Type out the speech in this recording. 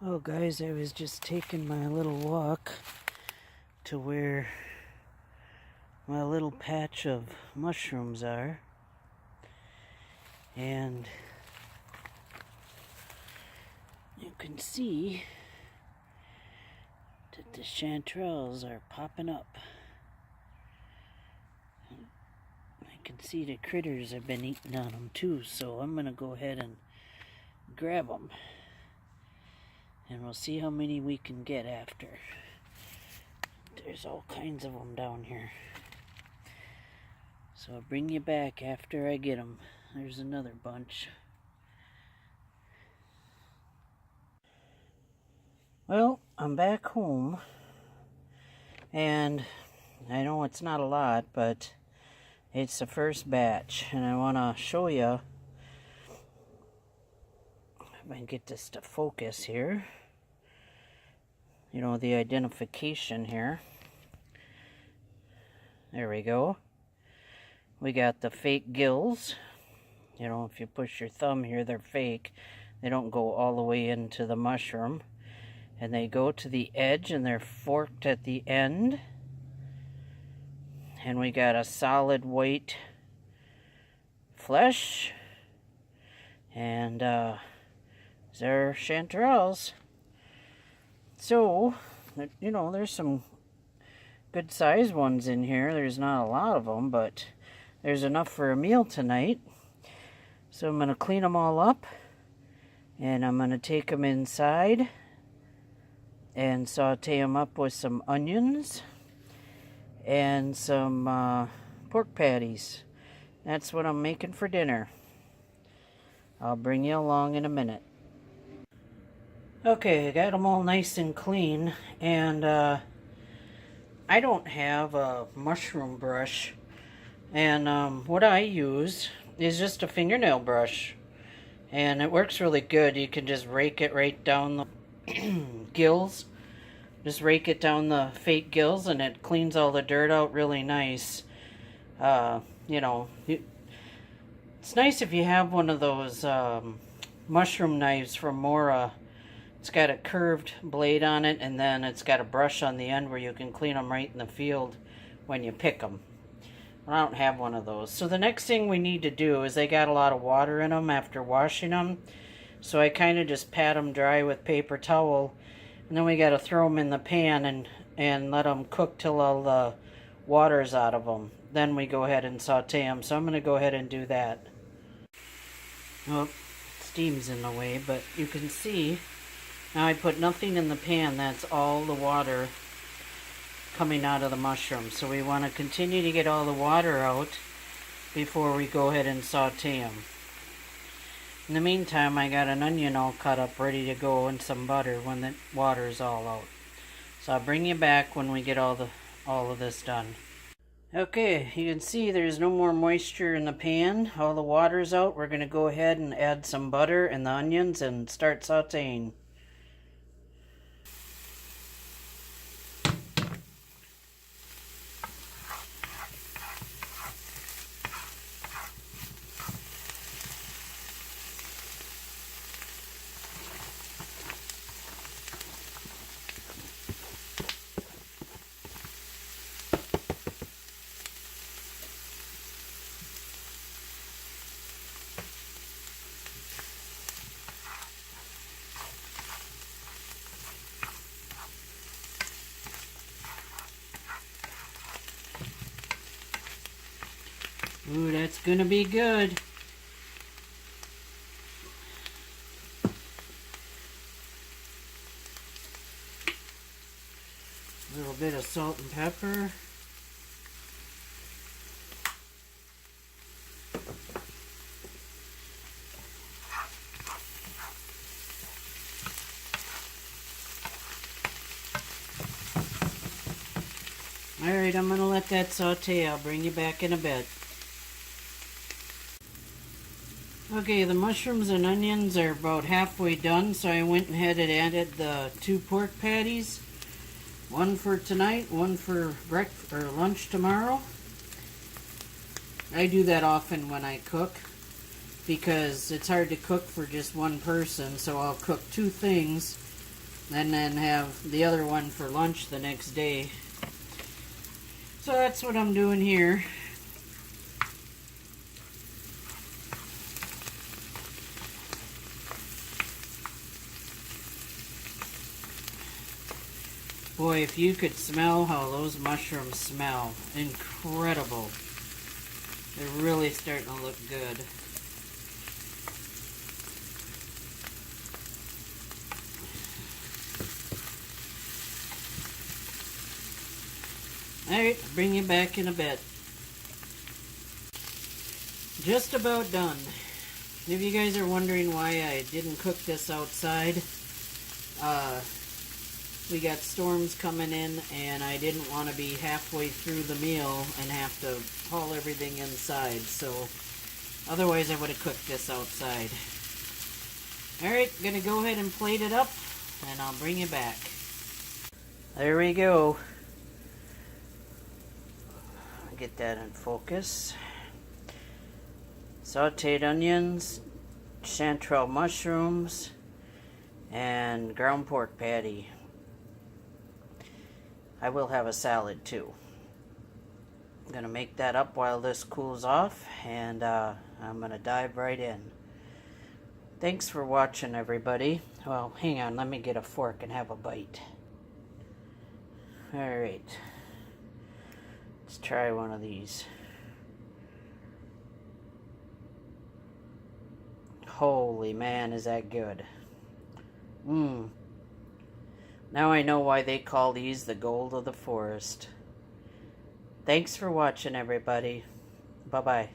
Oh guys, I was just taking my little walk to where my little patch of mushrooms are, and you can see that the chanterelles are popping up. I can see the critters have been eating on them too, so I'm gonna go ahead and grab them. And we'll see how many we can get after. There's all kinds of them down here. So I'll bring you back after I get them. There's another bunch. Well, I'm back home. And I know it's not a lot, but it's the first batch. And I want to show you, if I can get this to focus here, you know, the identification here. There we go. We got the fake gills. You know, if you push your thumb here, they're fake. They don't go all the way into the mushroom. And they go to the edge and they're forked at the end. And we got a solid white flesh. And they're chanterelles. So, you know, there's some good sized ones in here. There's not a lot of them, but there's enough for a meal tonight. So I'm going to clean them all up, and I'm going to take them inside and saute them up with some onions and some pork patties. That's what I'm making for dinner. I'll bring you along in a minute. Okay, I got them all nice and clean, and I don't have a mushroom brush, and what I use is just a fingernail brush, and it works really good. You can just rake it right down the gills, just rake it down the fake gills, and it cleans all the dirt out really nice. You know, it's nice if you have one of those mushroom knives from Mora. It's got a curved blade on it, and then it's got a brush on the end where you can clean them right in the field when you pick them. I don't have one of those. So the next thing we need to do is they got a lot of water in them after washing them. So I kind of just pat them dry with paper towel. And then we got to throw them in the pan and let them cook till all the water's out of them. Then we go ahead and saute them. So I'm going to go ahead and do that. Oh, steam's in the way, but you can see now I put nothing in the pan. That's all the water coming out of the mushroom. So we want to continue to get all the water out before we go ahead and saute them. In the meantime, I got an onion all cut up ready to go and some butter when the water is all out. So I'll bring you back when we get all of this done. Okay, you can see there's no more moisture in the pan. All the water's out. We're going to go ahead and add some butter and the onions and start sauteing. Ooh, that's gonna be good. A little bit of salt and pepper. Alright, I'm gonna let that saute. I'll bring you back in a bit. Okay, the mushrooms and onions are about halfway done, so I went ahead and added the 2 pork patties. One for tonight, one for breakfast or lunch tomorrow. I do that often when I cook because it's hard to cook for just one person, so I'll cook 2 things and then have the other one for lunch the next day. So that's what I'm doing here. Boy, if you could smell how those mushrooms smell, incredible. They're really starting to look good. Alright, bring you back in a bit. Just about done. If you guys are wondering why I didn't cook this outside, we got storms coming in and I didn't want to be halfway through the meal and have to haul everything inside, so otherwise I would have cooked this outside. Alright, gonna go ahead and plate it up and I'll bring you back. There we go. Get that in focus. Sauteed onions, chanterelle mushrooms, and ground pork patty. I will have a salad too. I'm gonna make that up while this cools off, and I'm gonna dive right in. Thanks for watching, everybody. Well, hang on, let me get a fork and have a bite. Alright. Let's try one of these. Holy man, is that good. Now I know why they call these the gold of the forest. Thanks for watching, everybody. Bye-bye.